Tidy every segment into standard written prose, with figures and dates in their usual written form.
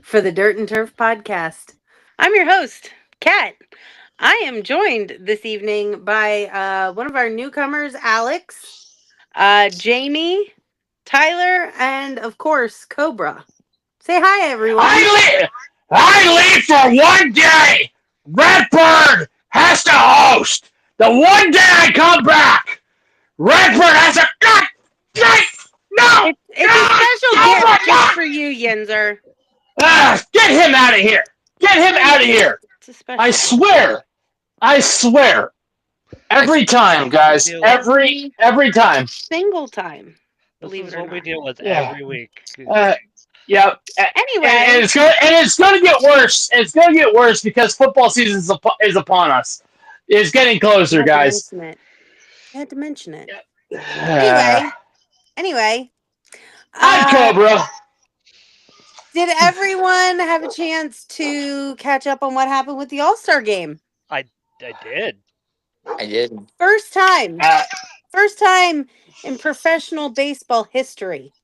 for the Dirt and Turf podcast. I'm your host, Kat. I am joined this evening by one of our newcomers, Alex, Jamie, Tyler, and of course, Cobra. Say hi, everyone. I leave. I leave for one day. Redbird has to host. The one day I come back, Redbird has to. No, It's a no, special Cobra, gift just no! for you, Yenzer. Get him out of here. Get him I out of know. here. It's a I special gift. swear. I swear. This Every is time, what we guys. deal with. Every Every time. single time, This believe is it or what we not. deal with Yeah. every week. Uh, yeah. And Anyway, it's going to get worse. It's going to get worse because football season is upon us. It's getting you closer, had to guys. mention it. You had to mention it. Uh, Anyway, anyway, I'm uh, Cobra. did everyone have a chance to catch up on what happened with the All-Star game? I I did. I did. First time, Uh, first time in professional baseball history.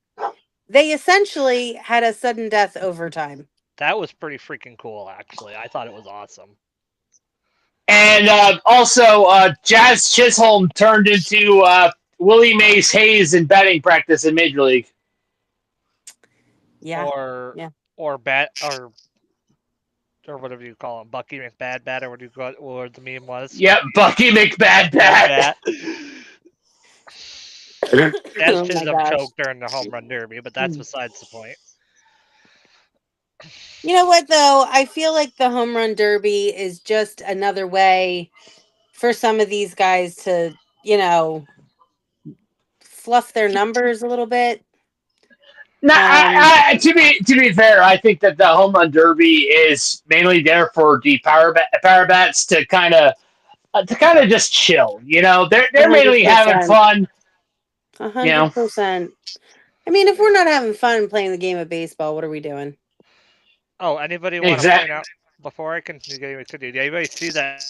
They essentially had a sudden death overtime. That was pretty freaking cool, actually. I thought it was awesome. and also, Jazz Chisholm turned into Willie Mays Hayes in batting practice in Major League. Yeah, Or yeah. or bat or whatever you call him, Bucky McBad or what you call what the meme was. Yep, Bucky McBad Bad Bat. bat. Jazz Oh my Chisholm gosh. choked during the home run derby, but that's besides the point. You know what though? I feel like the home run derby is just another way for some of these guys to, fluff their numbers a little bit. No, Um, to be fair, I think that the home run derby is mainly there for the power bats to kind of just chill. They're mainly having 100%. fun. A You hundred know, percent. I mean, if we're not having fun playing the game of baseball, what are we doing? Oh, anybody want to exact. point out before I continue? Did anybody see that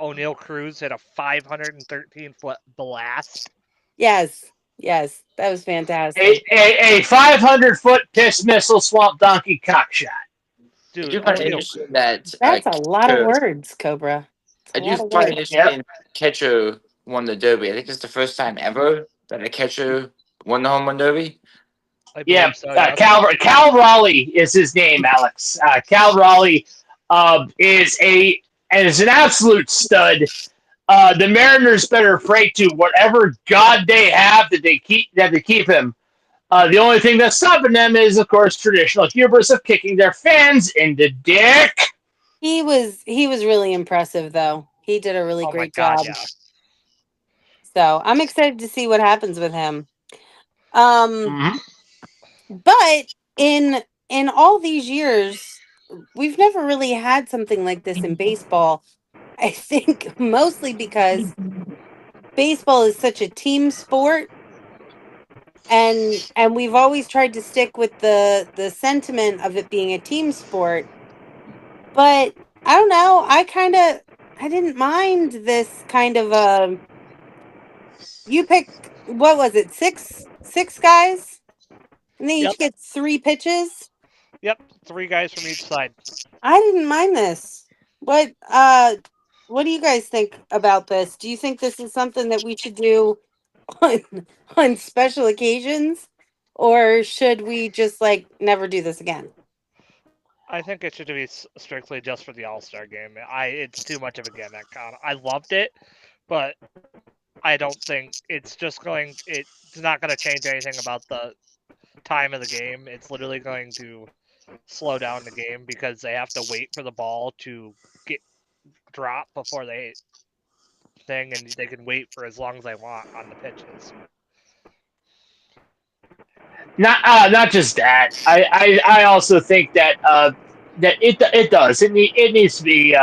O'Neill Cruz hit a 513-foot blast? Yes, yes, that was A, fantastic. a 500-foot piss missile swamp donkey cock shot. I Dude, do find it O'Neill. interesting that That's a lot of catcher. words, Cobra. It's I a do lot of find it words. Yep. interesting that catcher won the derby. I think it's the first time ever that a catcher won the home run derby. I Yeah, believe so. Yes. Cal Raleigh is his name, Alex. Cal Raleigh is an absolute stud. The Mariners better pray to whatever god they have that they keep him. The only thing that's stopping them is, of course, traditional hubris of kicking their fans in the dick. He was really impressive though. He did a really Oh my great God, job. yeah. So I'm excited to see what happens with him. Um, Mm-hmm. but in all these years, we've never really had something like this in baseball. I think mostly because baseball is such a team sport, and we've always tried to stick with the sentiment of it being a team sport. But I don't know, I didn't mind this kind of you picked, what was it, six guys, and they Yep. each get three pitches. Yep. Three guys from each side. I didn't mind this. What do you guys think about this? Do you think this is something that we should do on on special occasions, or should we just like never do this again? I think it should be strictly just for the All-Star game. It's too much of a gimmick. I loved it, but I don't think it's not going to change anything about the time of the game. It's literally going to slow down the game because they have to wait for the ball to get drop before they thing, and they can wait for as long as they want on the pitches. Not just that. I also think that it does. It needs to be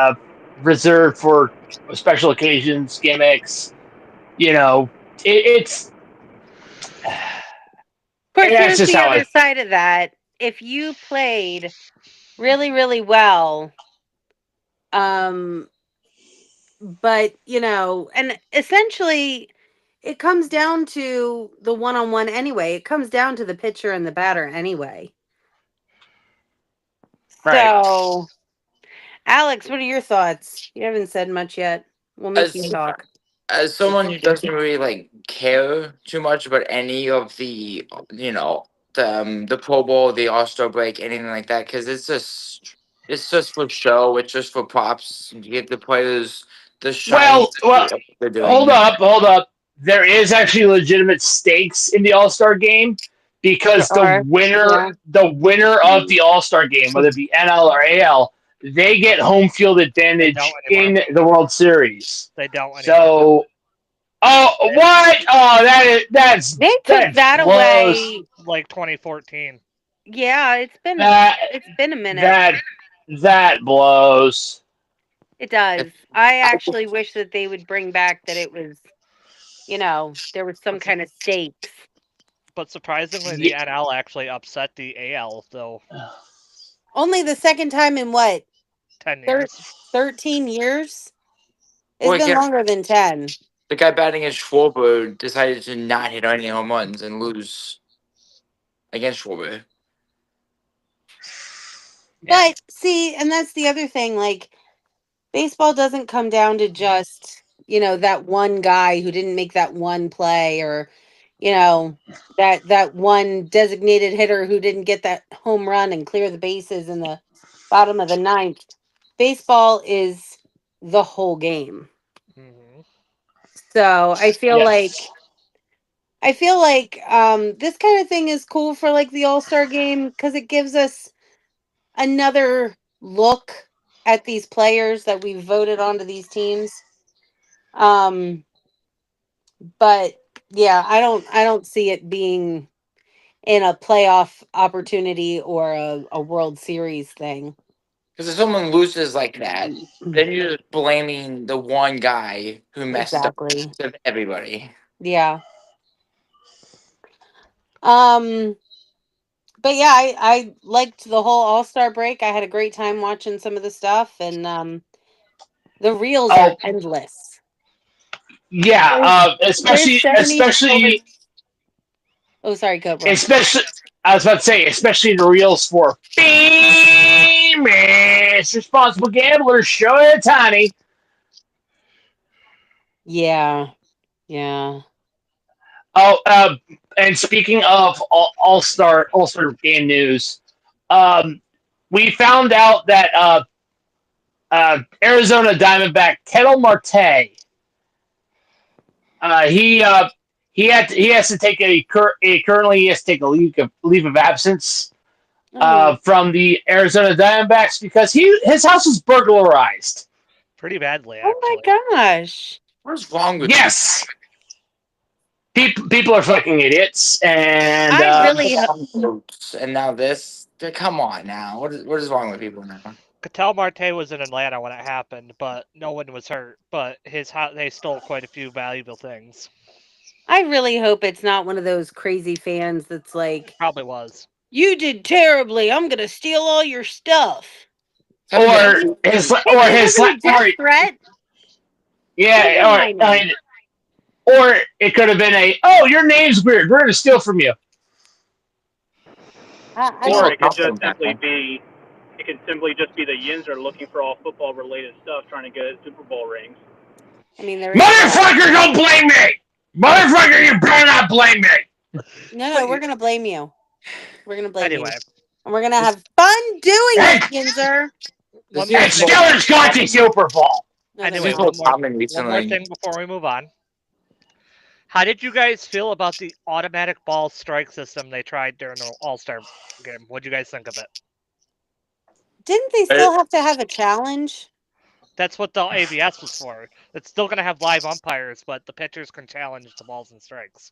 reserved for special occasions, gimmicks. You know, it's Of course, that's here's just the how other I. side of that. If you played really, really well, um, but and essentially it comes down to the one on one anyway. It comes down to the pitcher and the batter anyway. Right. So, Alex, what are your thoughts? You haven't said much yet. We'll make you As talk. as someone who doesn't really like care too much about any of the the Pro Bowl, the All Star break, anything like that, because it's just for show. It's just for props. You give the players the shine Well, of what they're hold doing. up, hold up. There is actually legitimate stakes in the All Star game There because the are, winner, yeah. the winner of the All Star game, whether it be NL or AL, they get home field They don't advantage anymore. in the World Series. They don't anymore. So, oh, what? Oh, They took that that blows. away. Like 2014. Yeah, That it's been a minute. that that blows. It does. I actually wish that they would bring back that it was, there was some But, su- kind of stakes. but surprisingly, Yeah. the NL actually upset the AL, though, Only the second time in what, 10 thir- years. 13 years? It's Well, been again, longer than 10. the guy batting against Schwarber decided to not hit any home runs and lose against Schwarber. Yeah. But see, and that's the other thing, like baseball doesn't come down to just, that one guy who didn't make that one play or, you know, that one designated hitter who didn't get that home run and clear the bases in the bottom of the ninth. Baseball is the whole game. Hmm. So Yes. I feel like this kind of thing is cool for like the All-Star game because it gives us another look at these players that we voted onto these teams. Um, but yeah, I don't see it being in a playoff opportunity or a World Series thing. Because if someone loses like that, then you're just blaming the one guy who messed up Exactly. instead of everybody. Yeah. Um, but yeah, I liked the whole All-Star break. I had a great time watching some of the stuff and the reels are Oh, endless. yeah. There's there's Especially, 74. Oh, sorry, Cobra. especially. I was about to say, especially the reels for famous responsible gamblers. Show it, Tiny. Yeah. Yeah. Oh, and speaking of All Star game news, um, we found out that Arizona Diamondback Kettle Marte, uh, he uh, he has to take currently he has to take a leave of absence Oh. from the Arizona Diamondbacks because his house was burglarized. Pretty badly, Oh my actually. gosh. What's wrong with Yes, people are fucking idiots, and I really and now this? Come on now. What is wrong with people now? Cattell Marte was in Atlanta when it happened, but no one was hurt. But they stole quite a few valuable things. I really hope it's not one of those crazy fans that's like, Probably was. "You did terribly. I'm going to steal all your stuff." I or mean, or it his wasn't a death or threat. Could have been yeah, minor. or it could have been oh, your name's weird. We're gonna steal from you. I There's Or mean, no it could just confidence simply now. be the Yins are looking for all football related stuff, trying to get Super Bowl rings. there is that. Motherfucker, don't blame me. Motherfucker, you better not blame me. No, we're going to blame you. We're going to blame you. Anyway, And we're going to This, have fun doing And, it, Yinzer. one this more and seems thing. more Steelers got the Super Bowl. No, they're Anyway, seems not. more one more common one more recently. thing before we move on. How did you guys feel about the automatic ball strike system they tried during the All-Star game? What do you guys think of it? Didn't they still have to have a challenge? That's what the ABS was for. It's still going to have live umpires, but the pitchers can challenge the balls and strikes.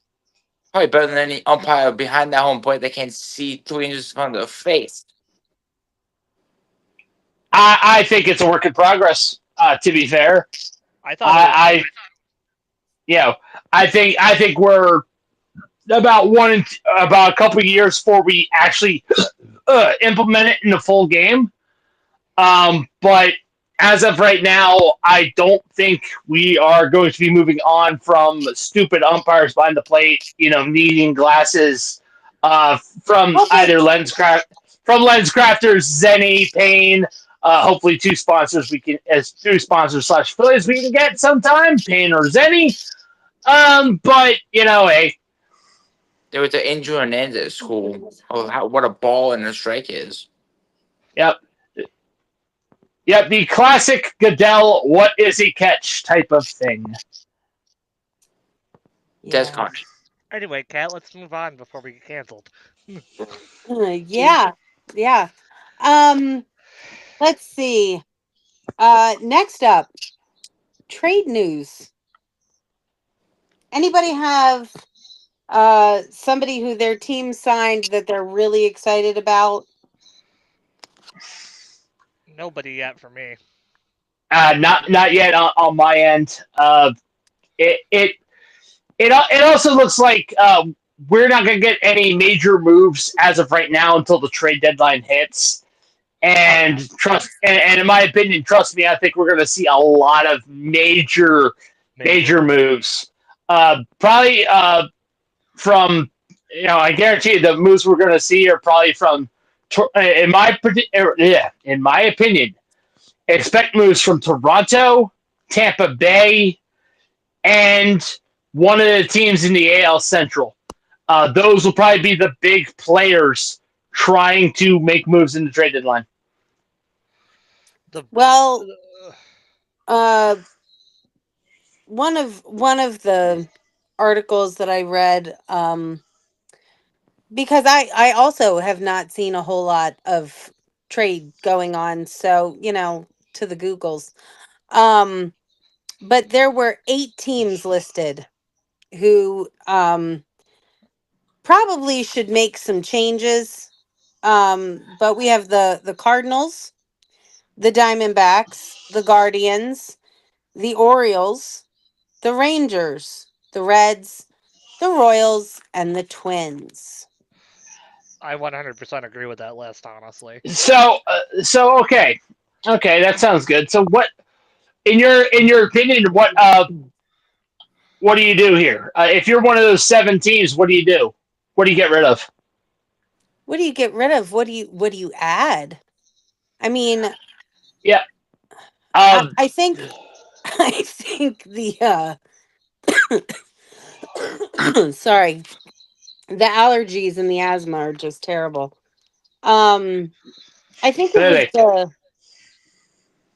Probably better than any umpire behind that home plate that can't see 3 inches in front of their face. I think it's a work in progress. To be fair, I thought it was I you know I think we're about about a couple of years before we actually implement it in the full game. But as of right now, I don't think we are going to be moving on from stupid umpires behind the plate, needing glasses from Okay, either lens craft. from Lens Crafters, Zenny, Payne. Hopefully, two sponsors / affiliates we can get sometime, Payne or Zenny. But hey, There was an Angel Hernandez school. Oh, what a ball and a strike is. yep, yep, the classic Goodell, what is he catch type of thing. That's Yeah. conscious. Anyway, Kat, let's move on before we get canceled. Yeah. Yeah. Let's see. Next up, trade news. Anybody have somebody who their team signed that they're really excited about? Nobody yet for me. Not yet on my end. It also looks like we're not going to get any major moves as of right now until the trade deadline hits. And and in my opinion, trust me, I think we're going to see a lot of major moves. Probably from I guarantee you the moves we're going to see are probably from in my opinion, expect moves from Toronto, Tampa Bay, and one of the teams in the AL Central. Those will probably be the big players trying to make moves in the trade deadline. Well, one of the articles that I read, because I also have not seen a whole lot of trade going on, so to the Googles. But there were 8 teams listed who probably should make some changes. But we have the Cardinals, the Diamondbacks, the Guardians, the Orioles, the Rangers, the Reds, the Royals, and the Twins. I 100% agree with that list, honestly. So okay, that sounds good. So what, in your opinion, what do you do here? If you're one of those 7 teams, what do you do? What do you get rid of? What do you get rid of? What do you add? I mean, Yeah. I think I think the sorry, the allergies and the asthma are just terrible. I think it was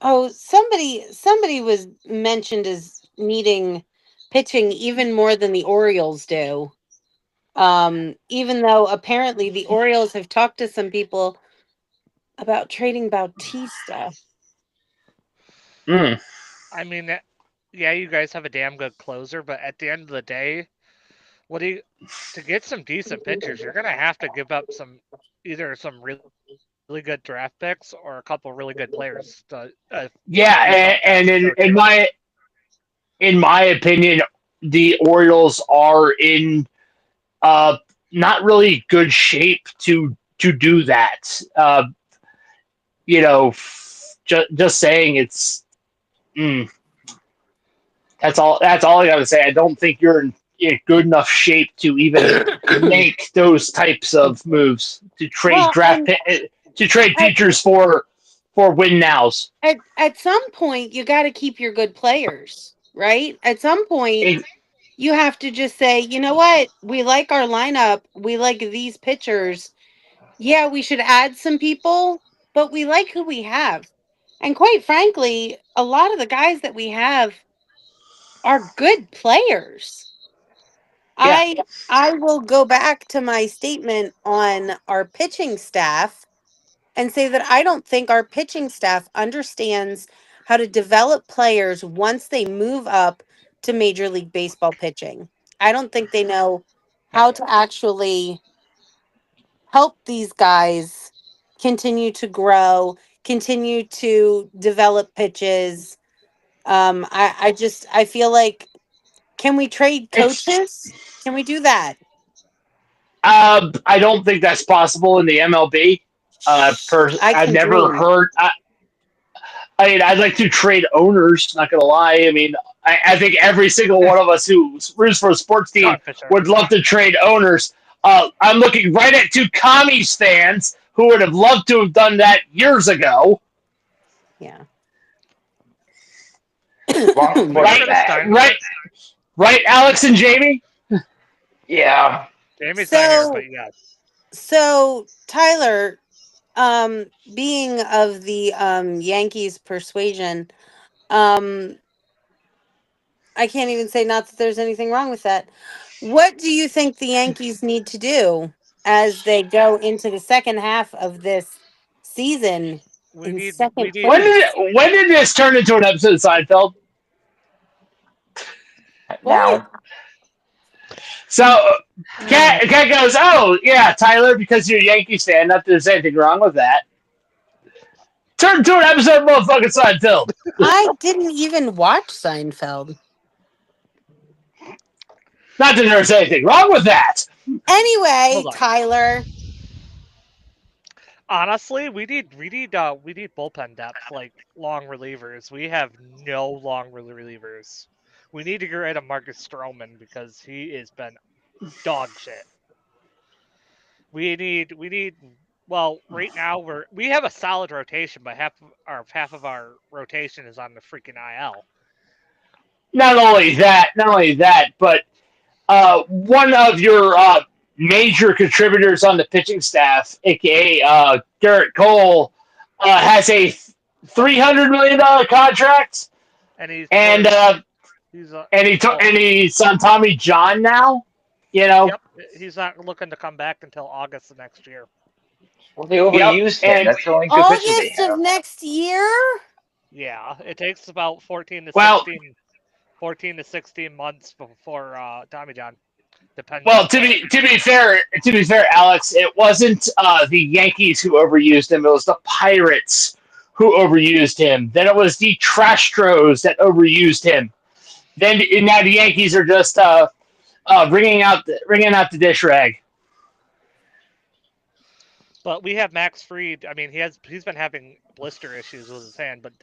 Really? somebody was mentioned as needing pitching even more than the Orioles do. Even though apparently the Orioles have talked to some people about trading Bautista. Mm. I mean, yeah, you guys have a damn good closer, but at the end of the day, to get some decent pitchers, you're gonna have to give up either some really good draft picks or a couple really good players. Yeah, and in my opinion, the Orioles are in not really good shape to do that. Just saying, it's that's all I got to say. I don't think you're in good enough shape to even make those types of moves to trade to trade futures for win nows. At some point, you got to keep your good players, right? At some point, you have to just say, you know what? We like our lineup. We like these pitchers. Yeah, we should add some people, but we like who we have. And quite frankly, a lot of the guys that we have are good players. Yeah. I will go back to my statement on our pitching staff and say that I don't think our pitching staff understands how to develop players once they move up to Major League Baseball pitching. I don't think they know how to actually help these guys continue to grow, continue to develop pitches. I feel like, can we trade coaches? Can we do that? I don't think that's possible in the MLB. I've never heard. I mean, I'd like to trade owners. Not gonna lie. I mean, I think every single one of us who roots for a sports team would love to trade owners. I'm looking right at 2 commies fans who would have loved to have done that years ago. Yeah. Wrong We got rid of Right, Steinberg. right, Alex and Jamie. Yeah. Jamie's not here, So but yes. Tyler, being of the Yankees persuasion, um I can't even say not that there's anything wrong with that. What do you think the Yankees need to do as they go into the second half of this season We in need we second need place? When did this turn into an episode of Seinfeld? What? Now. So Cat goes, "Oh yeah, Tyler, because you're a Yankees fan, not that there's anything wrong with that." Turn to an episode of motherfucking Seinfeld. I didn't even watch Seinfeld. Not that there's anything wrong with that. Anyway, hold on. Tyler. Honestly, we need bullpen depth, like long relievers. We have no long relievers. We need to get rid of Marcus Stroman because he has been dog shit. We need well, right now we have a solid rotation, but half of our rotation is on the freaking IL. Not only that, but one of your major contributors on the pitching staff, aka Garrett Cole, has a $300 million contract, And he's and towards he's and he's on Tommy John now. You know, yep, he's not looking to come back until August of next year. Well, they yep, overused him. and That's the only good pitcher they August of have. next year? Yeah, it takes about well, 14 to 16 months before Tommy John, depending well, on player. to be fair, Alex, it wasn't the Yankees who overused him. It was the Pirates who overused him. Then it was the Trastros that overused him. Then now the Yankees are just wringing out the dish rag. But we have Max Fried. I mean, he's been having blister issues with his hand, but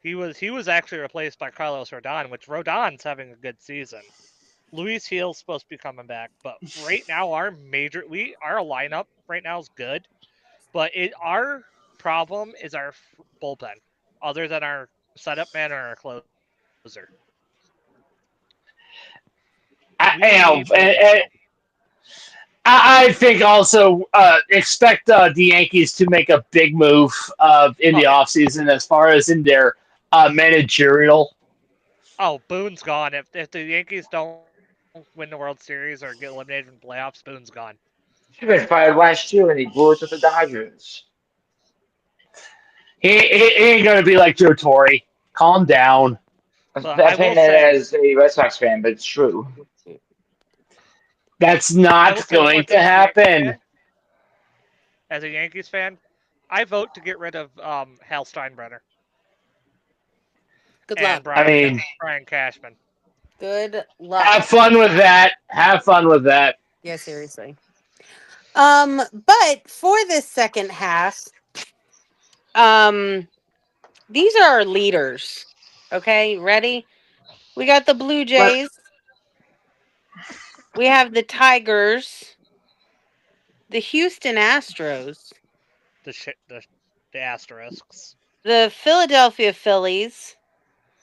he was actually replaced by Carlos Rodon, which Rodon's having a good season. Luis Gil's supposed to be coming back, but right now our lineup right now is good, but our problem is our bullpen, other than our setup man or our closer. I, We you know, need bullpen help. I think also expect the Yankees to make a big move in Oh the yeah. offseason as far as in their managerial. Oh, Boone's gone. If the Yankees don't win the World Series or get eliminated from the playoffs, Boone's gone. Should have been fired last year when he blew it to the Dodgers. He ain't going to be like Joe Torre. Calm down. But I I'm will saying that say, as a Red Sox fan, but it's true. That's I will not say going one to thing happen. as a Yankees fan, I vote to get rid of Hal Steinbrenner Good and luck. I mean, Brian Cashman. Good luck. have fun with that. Have fun with that. Yeah, seriously. But for this second half, these are our leaders. Okay, ready? We got the Blue But Jays. We have the Tigers, the Houston Astros, The asterisks. the Philadelphia Phillies,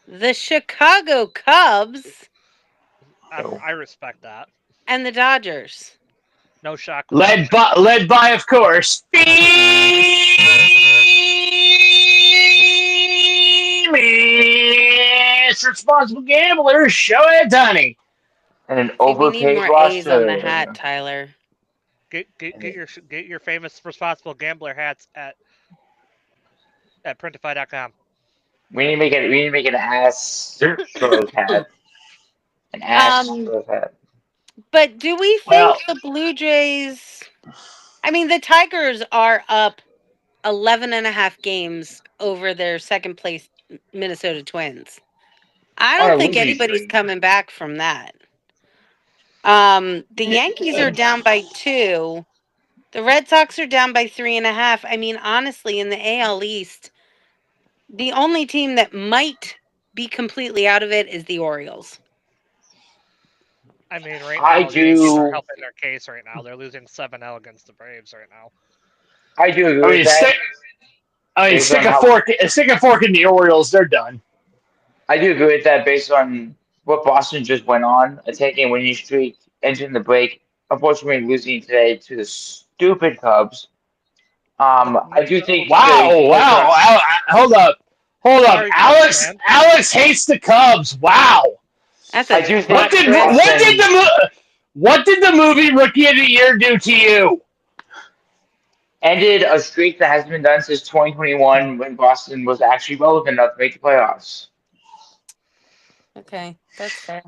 the Chicago Cubs, So, I respect that. and the Dodgers. No shock with that. led by, of course, famous responsible gambler, show it, honey. and an See, we need overpaid more A's on the hat, roster. Tyler. Get your famous responsible gambler hats at printify.com. We need to make an ass Astros hat. An ass Um, Astros hat. but do we think Well, the Blue Jays? I mean, the Tigers are up 11 and a half games over their second place Minnesota Twins. I On don't a think losing anybody's streak. coming back from that. The Yankees are down by 2. The Red Sox are down by 3.5. I mean, honestly, in the AL East, the only team that might be completely out of it is the Orioles. I mean, right I now the Yankees are do. helping their case right now. They're losing 7-0 against the Braves right now. I do I agree with mean, that. Based on how stick a fork in the Orioles. They're done. I do agree with that, based on what Boston just went on, a 10-game winning streak, entering the break. Unfortunately, losing today to the stupid Cubs. I do think the Wow, White wow. Sox. Hold up. Sorry, Cubs fan. Alex hates the Cubs. Wow. That's I a do plot think twist. Boston. What did the movie Rookie of the Year do to you? Ended a streak that hasn't been done since 2021, when Boston was actually relevant enough to make the playoffs. Okay, that's fair.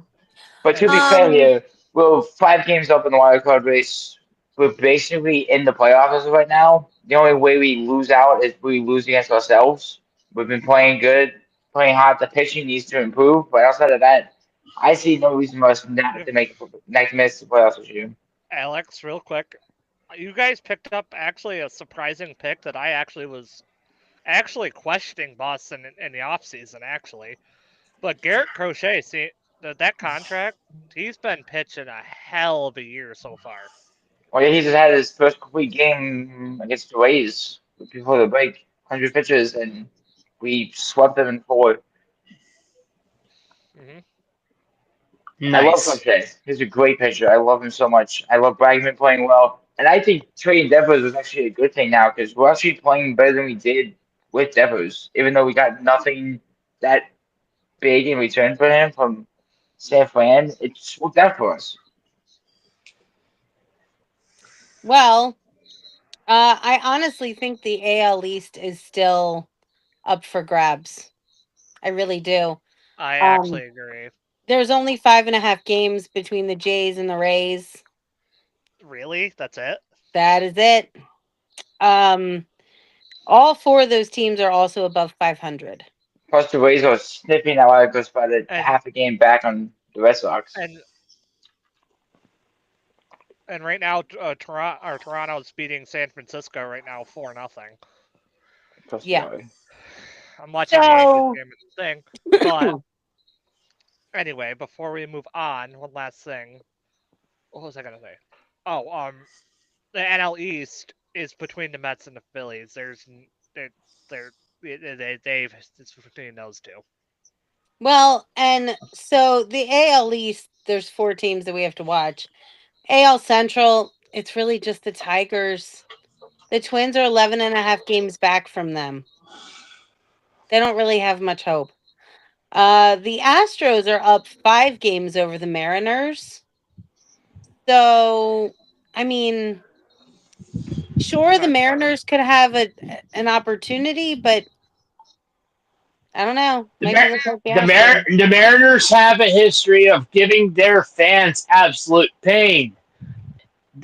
But to And be fair Um, here, we're 5 games up in the wild card race. We're basically in the playoffs as of right now. The only way we lose out is we lose against ourselves. We've been playing good, playing hot. The pitching needs to improve, but outside of that, I see no reason for us not if to not to miss the playoffs this year. Alex, real quick, you guys picked up actually a surprising pick that I actually was actually questioning Boston in the offseason, actually. But Garrett Crochet, see that contract, he's been pitching a hell of a year so far. Well, yeah, he just had his first complete game against the Rays before the break, 100 pitches, and we swept them in 4. Hmm. I love Nice. Crochet. He's a great pitcher. I love him so much. I love Bregman playing well. And I think trading Devers was actually a good thing now, because we're actually playing better than we did with Devers, even though we got nothing that big in return for him from San Fran. It's worked out for us. well, I honestly think the AL East is still up for grabs. I really do. I Um, actually agree. there's only 5.5 games between the Jays and the Rays. Really? That's it? That is it. Um, all four of those teams are also above 500. Plus, the Rays are sniffing out like us by the And half a game back on the Red Sox. and and right now, Toronto's beating San Francisco right now 4-0. Plus, Yeah. I'm watching the Yankees So, game at the thing, but anyway, before we move on, one last thing. What was I gonna say? Oh, the NL East is between the Mets and the Phillies. They're they've it's between those two. well, and so the AL East, there's four teams that we have to watch. AL Central, it's really just the Tigers. The Twins are 11.5 games back from them. They don't really have much hope. The Astros are up 5 games over the Mariners. So, I mean, sure, the But Mariners could have an opportunity, but I don't know. The, Might be Mar- look like the Astros. the Mariners have a history of giving their fans absolute pain.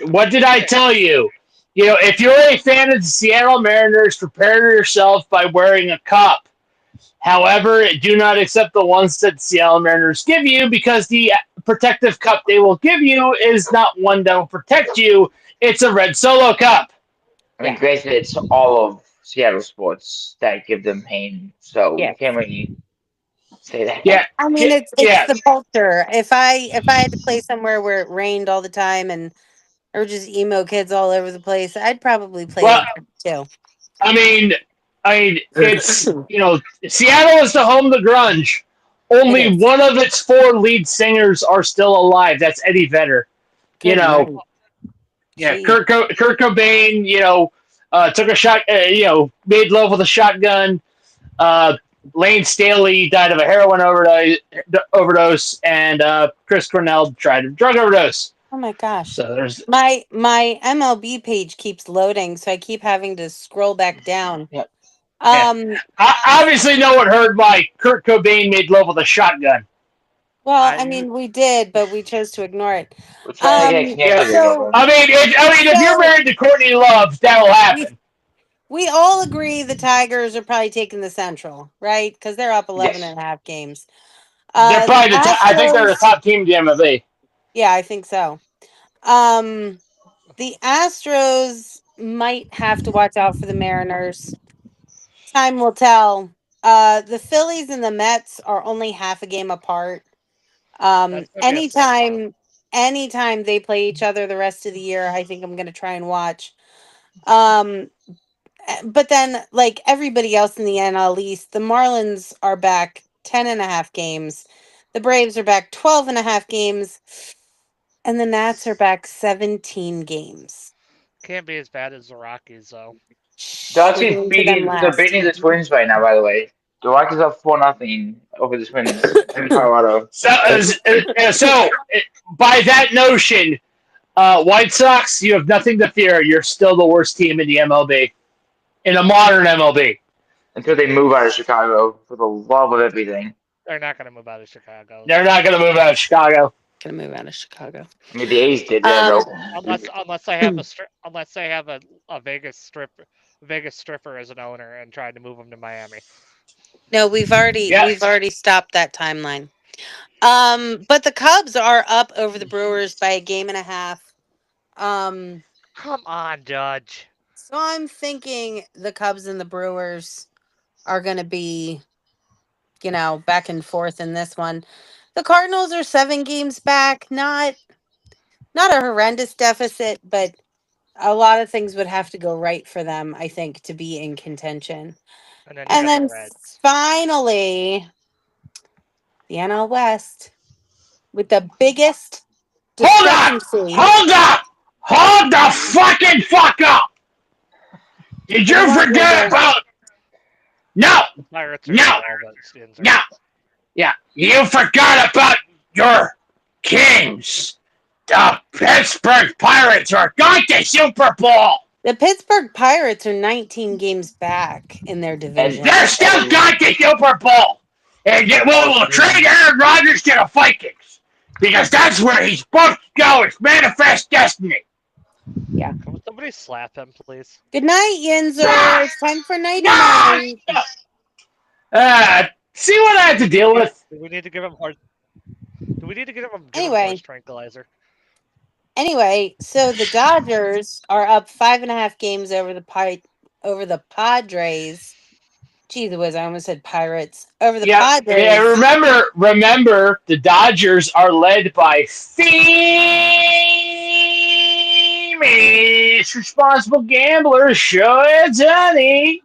What did I yeah, tell you? You know, if you're a fan of the Seattle Mariners, prepare yourself by wearing a cup. However, do not accept the ones that the Seattle Mariners give you, because the protective cup they will give you is not one that will protect you. It's a red solo cup. I mean, Yeah. granted, it's all of Seattle sports that give them pain, so you Yes. can't really say Yeah, that. I mean, yeah, it's yeah. the culture. If I had to play somewhere where it rained all the time and there were just emo kids all over the place, I'd probably play Well, it too. I mean, it's Seattle is the home of the grunge. It Only is. one of its four lead singers are still alive. That's Eddie Vedder. You Good know, night. yeah, Gee. Kurt Cobain. Took a shot. Made love with a shotgun. Uh, Lane Staley died of a heroin overdose, and Chris Cornell tried a drug overdose. Oh my gosh. So there's My MLB page keeps loading, so I keep having to scroll back down. Yeah, yeah. Um, Obviously, no one heard why Kurt Cobain made love with a shotgun. well, I you mean, we did, but we chose to ignore it. we're trying to get Um, Yeah, connected so again. if you're so married to Courtney Love, that'll we happen. we all agree the Tigers are probably taking the Central, right? Because they're up 11 Yes. and a half games. They're The probably I think they're the Astros, top team in the MLB. yeah, I think so. Um, the Astros might have to watch out for the Mariners. Time will tell. The Phillies and the Mets are only half a game apart. that's gonna be a fun one. Anytime they play each other the rest of the year, I think I'm going to try and watch. Um, But then, like everybody else in the NL East, the Marlins are back 10.5 games. The Braves are back 12.5 games. And the Nats are back 17 games. Can't be as bad as the Rockies, though. They're We're actually getting to them they're last. beating the Twins right now, by the way. The Rockies up 4-0 over the Twins in Colorado. So, by that notion, White Sox, you have nothing to fear. You're still the worst team in the MLB, in a modern MLB. Until they move out of Chicago for the love of everything. They're not going to move out of Chicago. They're not going to move out of Chicago. Gonna move out of Chicago. I mean, the A's did that, though. Unless they have a Vegas stripper as an owner and tried to move him to Miami. No, we've Yeah. already stopped that timeline. But the Cubs are up over the Brewers by a game and a half. Come on, Judge. So I'm thinking the Cubs and the Brewers are going to be, back and forth in this one. The Cardinals are 7 games back. Not a horrendous deficit, but a lot of things would have to go right for them, I think, to be in contention. And then, And then the Reds. finally, the NL West with the biggest Hold up! discrepancy. Hold up! Hold the fucking fuck up! Did you forget about... No! Pirates are No! No! Yeah, you forgot about your Kings! The Pittsburgh Pirates are going to Super Bowl! The Pittsburgh Pirates are 19 games back in their division. They're still going to Super Bowl! And we'll trade Aaron Rodgers to the Vikings! Because that's where he's supposed to go. It's manifest destiny. Yeah. Can somebody slap him, please? Good night, Yinzer. It's time for nighty night. See what I have to deal with? Do we need to give him hard? Do we need to give him Anyway. horse tranquilizer? Anyway, so the Dodgers are up 5.5 games over the Padres. Gee whiz, I almost said Pirates. Over the Padres. Yeah, remember, the Dodgers are led by famous responsible gambler Shohei.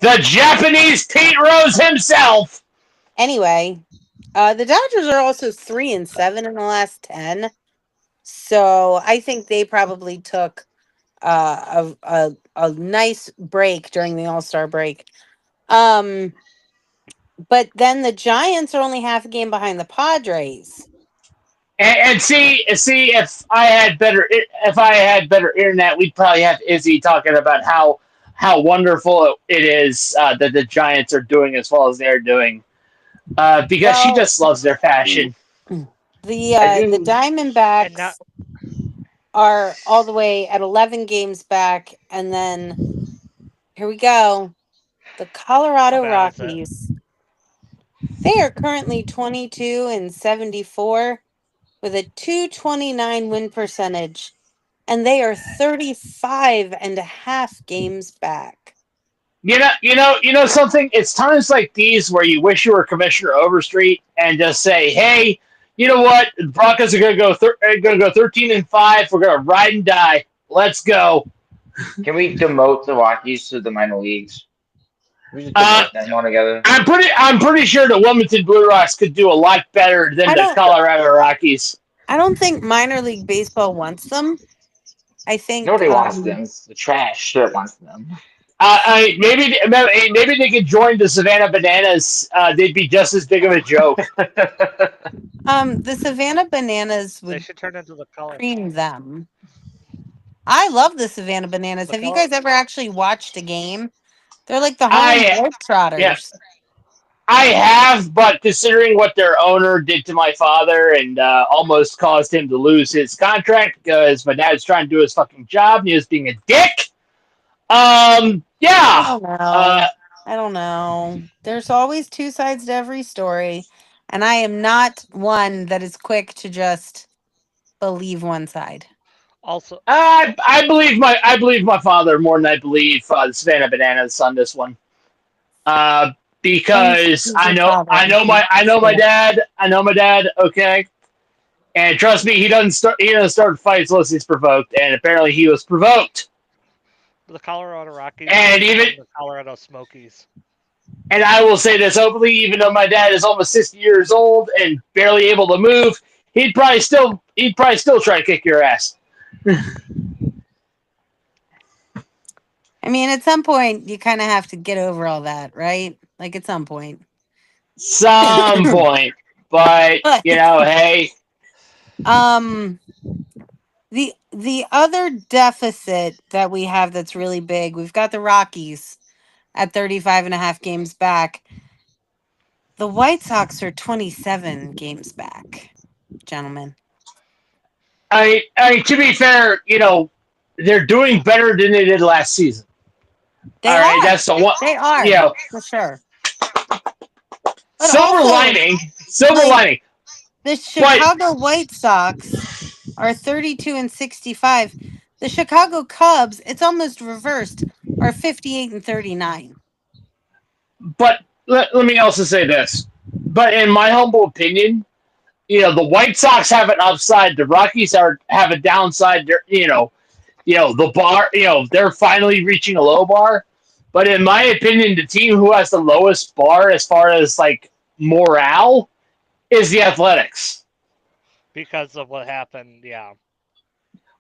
The Japanese Pete Rose himself. Anyway, the Dodgers are also 3-7 in the last 10. So I think they probably took a nice break during the All-Star break. But then the Giants are only half a game behind the Padres. And see, if I had better internet, we'd probably have Izzy talking about how wonderful it is that the Giants are doing as well as they're doing, because she just loves their fashion. The Diamondbacks are all the way at 11 games back, and then here we go, the Colorado Rockies. They are currently 22-74 with a .229 win percentage, and they are 35.5 games back. You know something? It's times like these where you wish you were Commissioner Overstreet and just say, "Hey, you know what? The Broncos are going to go 13-5. We're going to ride and die. Let's go." Can we demote the Rockies to the minor leagues? We just demote them all together. I'm pretty sure the Wilmington Blue Rocks could do a lot better than the Colorado Rockies. I don't think minor league baseball wants them. I think nobody wants them. It's the trash shit wants them. Maybe they could join the Savannah Bananas. They'd be just as big of a joke. The Savannah Bananas would should turn into the color. Cream them. I love the Savannah Bananas. Have you guys ever actually watched a game? They're like the Harlem Globetrotters. Yeah. I have, but considering what their owner did to my father and almost caused him to lose his contract because my dad's trying to do his fucking job and he was being a dick. Yeah. I don't know. There's always two sides to every story, and I am not one that is quick to just believe one side. Also, I believe my father more than I believe the Savannah Bananas on this one. Because I know my dad. Okay, And trust me, he doesn't start fights unless he's provoked. And apparently, he was provoked. The Colorado Rockies And even the Colorado Smokies. and I will say this openly, even though my dad is almost 60 years old and barely able to move, he'd probably still try to kick your ass. I mean, at some point, you kind of have to get over all that, right? Like at some point. Some point, but But hey, the other deficit that we have that's really big, we've got the Rockies at 35 and a half games back. The White Sox are 27 games back, gentlemen. I to be fair, they're doing better than they did last season. They All are. right, that's the one. They are. You know, For sure. But silver also, lining. the Chicago White Sox are 32 and 65. The Chicago Cubs, it's almost reversed, are 58 and 39. But let me also say this. But in my humble opinion, the White Sox have an upside. The Rockies have a downside. The bar. They're finally reaching a low bar. But in my opinion, the team who has the lowest bar as far as like morale is the Athletics. Because of what happened, yeah.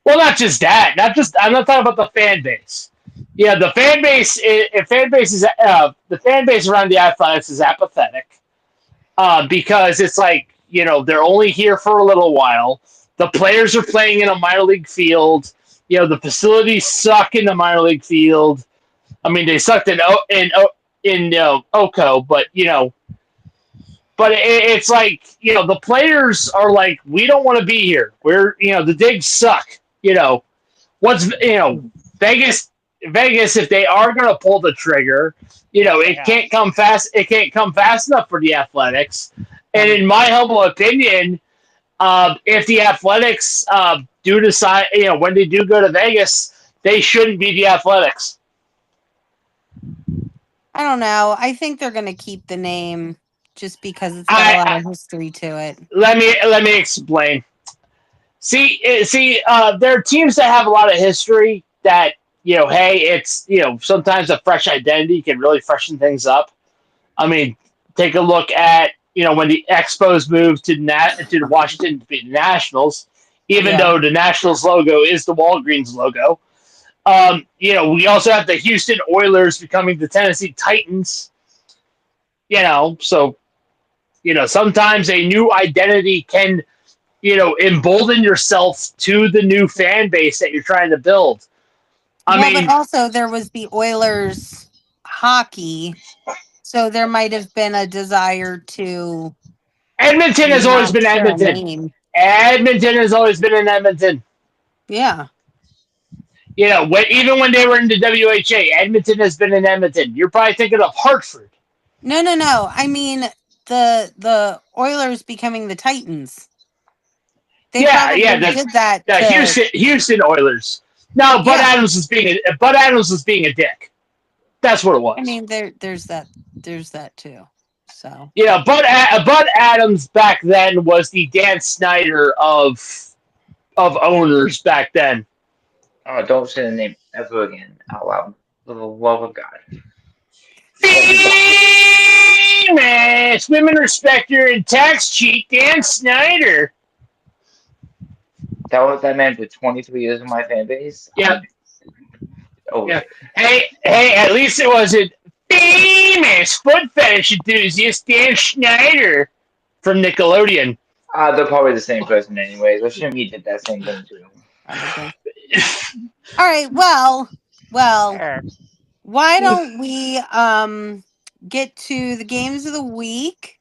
Well, not just that. I'm not talking about the fan base. Yeah, the fan base. The fan base around the Athletics is apathetic. Because it's like they're only here for a little while. The players are playing in a minor league field. The facilities suck in the minor league field. I mean, they sucked in Oko, but it's like the players are like, we don't want to be here. We're the digs suck. What's Vegas if they are going to pull the trigger, it can't come fast. It can't come fast enough for the Athletics. And in my humble opinion, if the Athletics do decide, when they do go to Vegas, they shouldn't be the Athletics. I don't know. I think they're going to keep the name just because it's got a lot of history to it. Let me explain. See, there are teams that have a lot of history that, hey, it's, sometimes a fresh identity can really freshen things up. I mean, take a look at, when the Expos moved to Washington to be the Nationals, even though the Nationals logo is the Walgreens logo. We also have the Houston Oilers becoming the Tennessee Titans. So, sometimes a new identity can, embolden yourself to the new fan base that you're trying to build. But also there was the Oilers hockey, so there might have been a desire to. Edmonton has always been Edmonton. Edmonton has always been in Edmonton. Yeah. Even when they were in the WHA, Edmonton has been in Edmonton. You're probably thinking of Hartford. No. I mean the Oilers becoming the Titans. They probably did that. The Houston Oilers. No, Bud Adams was being a dick. That's what it was. I mean, there's that too. So Bud Adams back then was the Dan Snyder of owners back then. Oh, don't say the name ever again out loud. For the love of God. Famous women respecter and tax cheat Dan Snyder. That was that man for 23 years of my fan base. Yeah. Yeah. Hey, at least it wasn't famous foot fetish enthusiast Dan Schneider from Nickelodeon. They're probably the same person anyways. I assume he did that same thing too. All right, well, why don't we get to the games of the week?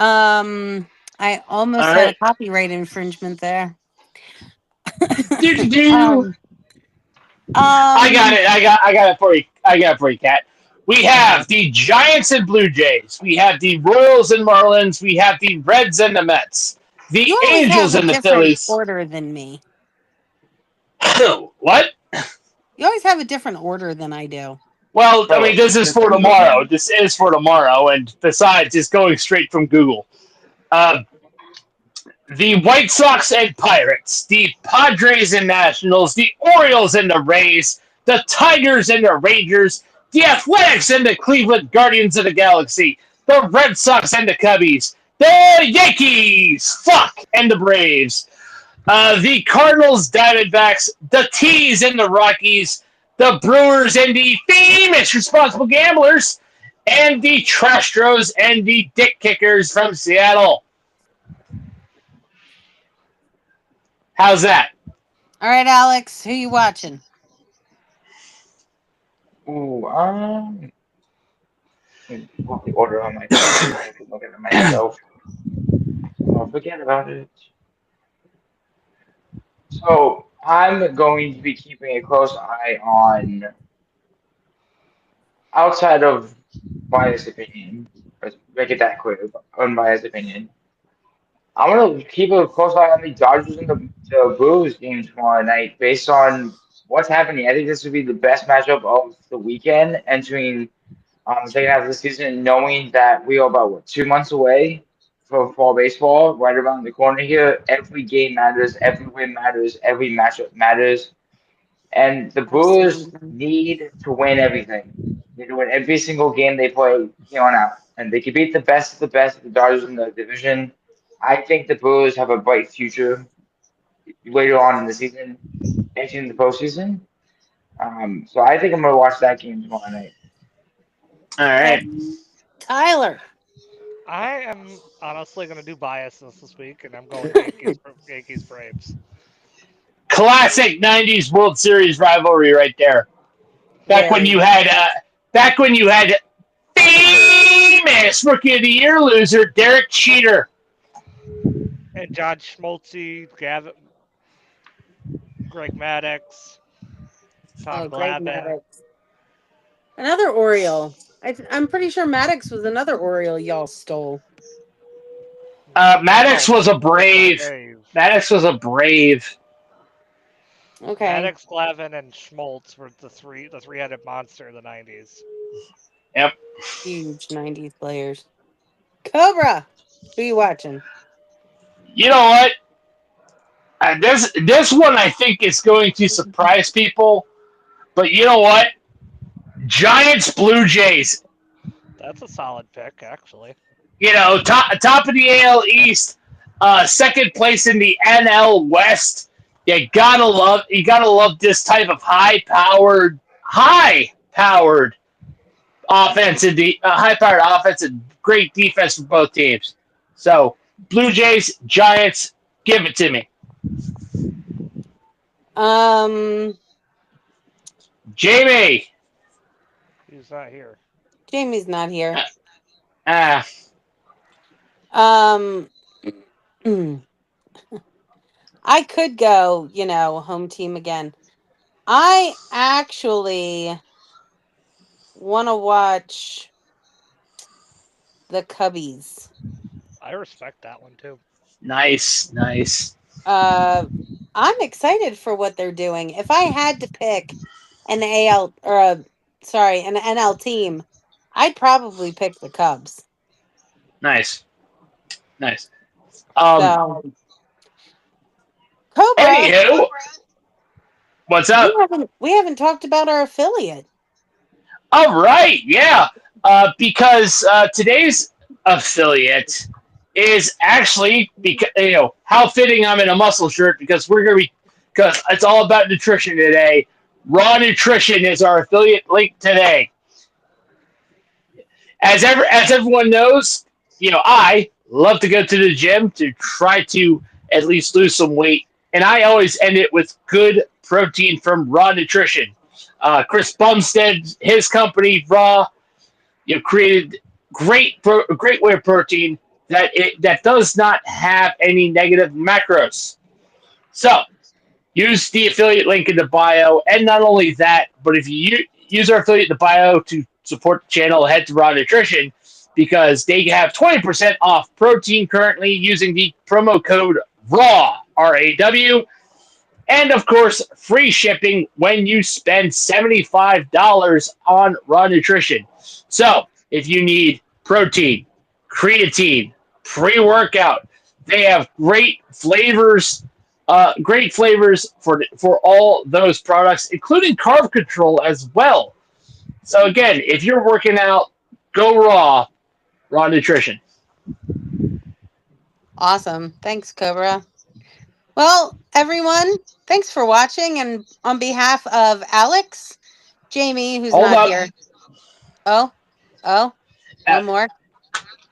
I almost had a copyright infringement there. I got it. I got it for you. I got it for you, Kat. We have the Giants and Blue Jays. We have the Royals and Marlins. We have the Reds and the Mets. The Angels and the Phillies. Order than me. What? You always have a different order than I do. Well, I mean, this is for tomorrow. This is for tomorrow, and besides, it's going straight from Google. Uh, the White Sox and Pirates, the Padres and Nationals, the Orioles and the Rays, the Tigers and the Rangers, the Athletics and the Cleveland Guardians of the Galaxy, the Red Sox and the Cubbies, the Yankees, and the Braves, the Cardinals, Diamondbacks, the Tees and the Rockies, the Brewers and the famous responsible gamblers, and the Trastros and the Dick Kickers from Seattle. How's that? All right, Alex, who you watching? Ooh, put the order on my phone. I can look at it myself. Oh, forget about it. So I'm going to be keeping a close eye on, outside of biased opinion. Let's make it that clear. Unbiased opinion. I'm gonna keep a close eye on the Dodgers and the Blues game tomorrow night, based on what's happening. I think this would be the best matchup of the weekend, entering the second half of the season, knowing that we are about 2 months away from fall baseball, right around the corner here. Every game matters, every win matters, every matchup matters, and the Brewers Absolutely. need to win everything. They need to win every single game they play here on out, and they can beat the best of the best of the Dodgers in the division. I think the Brewers have a bright future later on in the season, entering the postseason. So I think I'm gonna watch that game tomorrow night. All right. Tyler. I am honestly going to do biases this week, and I'm going Yankees Braves. Classic '90s World Series rivalry right there. Back when you had famous Rookie of the Year loser Derek Cheater. And John Schmoltzy, Greg Maddux, Tom Greg Glavine. Maddox. Another Oriole. I'm pretty sure Maddox was another Oriole y'all stole. Maddox was a Brave. Braves. Maddox was a Brave. Okay. Maddox, Glavine, and Schmoltz were the three-headed monster of the '90s. Yep. Huge 90s players. Cobra. Who you watching? You know what? This one I think is going to surprise people, but you know what? Giants, Blue Jays. That's a solid pick, actually. You know, top of the AL East, second place in the NL West. You gotta love this type of high powered offense and high-powered offense and great defense for both teams. So, Blue Jays, Giants, give it to me. Jayme. He's not here. Jamie's not here. I could go, home team again. I actually want to watch the Cubbies. I respect that one too. Nice. I'm excited for what they're doing. If I had to pick an an NL team, I'd probably pick the Cubs. Nice. Cobra. Anywho, what's up? We haven't talked about our affiliate. All right, yeah. Because today's affiliate is actually, because how fitting I'm in a muscle shirt, because because it's all about nutrition today. Raw Nutrition is our affiliate link today. As everyone knows, I love to go to the gym to try to at least lose some weight, and I always end it with good protein from Raw Nutrition. Chris Bumstead, his company Raw, created great whey protein that does not have any negative macros. So use the affiliate link in the bio, and not only that, but if you use our affiliate in the bio to support the channel, head to Raw Nutrition, because they have 20% off protein currently using the promo code RAW, RAW, And of course, free shipping when you spend $75 on Raw Nutrition. So if you need protein, creatine, pre-workout, they have great flavors for all those products, including carb control as well. So again, if you're working out, go Raw Nutrition. Awesome. Thanks, Cobra. Well, everyone, thanks for watching. And on behalf of Alex, Jayme, who's Hold not up. here. Oh, one more.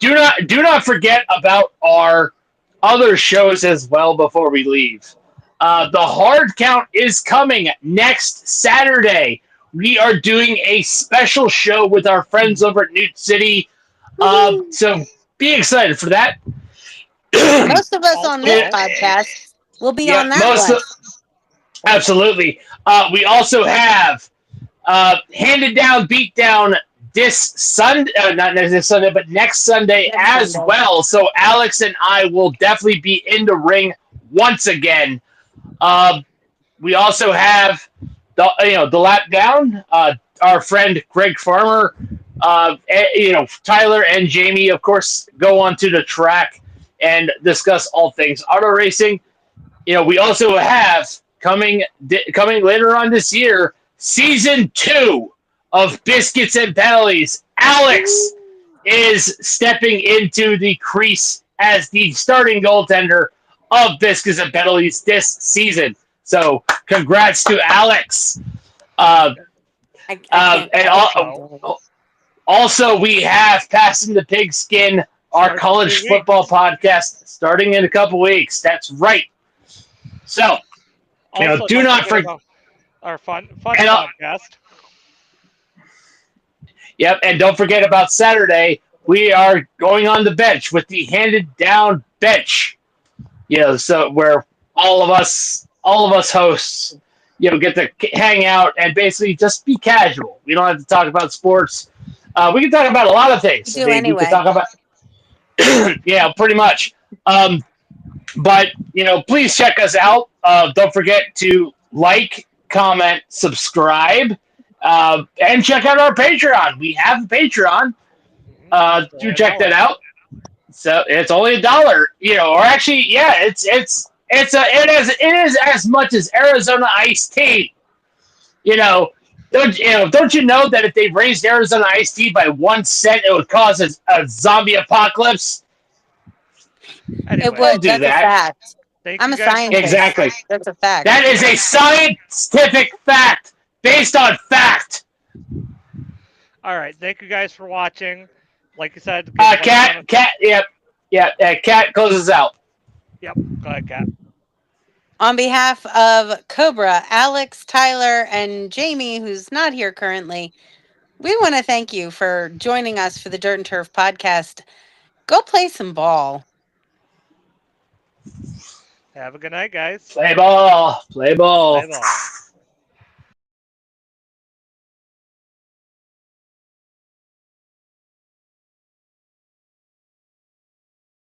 Do not forget about our other shows as well before we leave. The hard count is coming next Saturday. We are doing a special show with our friends over at Newt City. So be excited for that. Most of us on this Yeah. podcast will be Yeah, on that one. absolutely. We also have Handed Down, Beat Down this Sunday, not this Sunday, but next Sunday Next as Sunday. well. So Alex and I will definitely be in the ring once again. We also have the lap down. Our friend Greg Farmer, Tylor and Jayme, of course, go onto the track and discuss all things auto racing. We also have coming later on this year, season 2 of Biscuits and Penalties. Alex is stepping into the crease as the starting goaltender of Biscuits and Penalties this season. So, congrats to Alex. Also, we have Passing the Pigskin, our college football podcast, starting in a couple weeks. That's right. So, Also, do not forget our fun podcast. Yep, and don't forget about Saturday. We are going on the bench with the Handed Down bench. So where all of us hosts, get to hang out and basically just be casual. We don't have to talk about sports. We can talk about a lot of things. Anyway. We can talk about, yeah, pretty much. But please check us out. Don't forget to like, comment, subscribe. And check out our Patreon. We have a Patreon. Do check that out. So it's only $1, or actually, yeah, it is as much as Arizona iced tea. Don't you know that if they raised Arizona iced tea by 1 cent, it would cause a zombie apocalypse? Anyway, It would. do That's that. a fact. thank I'm you a guys for scientist. Exactly. That's a fact. That is a scientific fact based on fact. All right, thank you guys for watching. Like you said, Cat, Cat closes out. Yep, go ahead, Cat. On behalf of Cobra, Alex, Tylor, and Jayme, who's not here currently, we want to thank you for joining us for the Dirt and Turf podcast. Go play some ball. Have a good night, guys. Play ball. Play ball. Play ball.